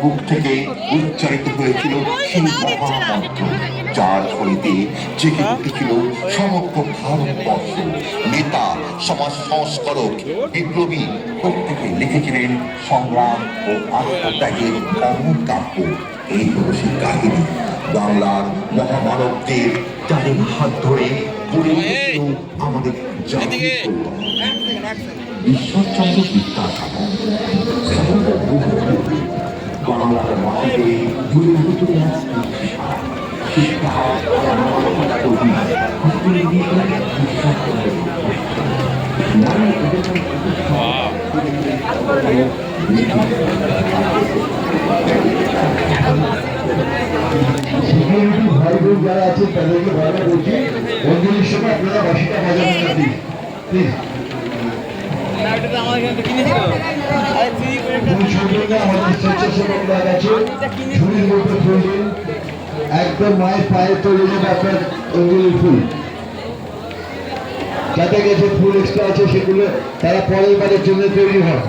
বুক থেকে উচ্চারিত হয়েছিল সেই মহামন্ত্র, যার ধ্বনিতে জেগে উঠেছিল সমগ্র ভারতবর্ষ। নেতা, সমাজ সংস্কারক, বিপ্লবী প্রত্যেকে লিখেছিলেন সংগ্রাম ও আত্মত্যাগের অমর কাব্য। এই হলো সেই কাহিনী বাংলার মহামানবদের, যাদের হাত ধরে গড়ে উঠেছিল আমাদের জাতীয় ঈশ্বরচন্দ্র বিদ্যাসাগর। বাংলার মাটিতে জুড়ে উঠেছিল ভাই বোন যারা আছে তাদেরকে বারবার বলছি, বন্ধুদের সময় আপনারা বাসিটা বাজাবেন না প্লিজ। একদম মায়ের পায়ে তৈরি আপনার অঞ্জলি ফুল যাতে গেছে ফুল এক্সট্রা আছে, সেগুলো তারা পরের বারের জন্য তৈরি হয়।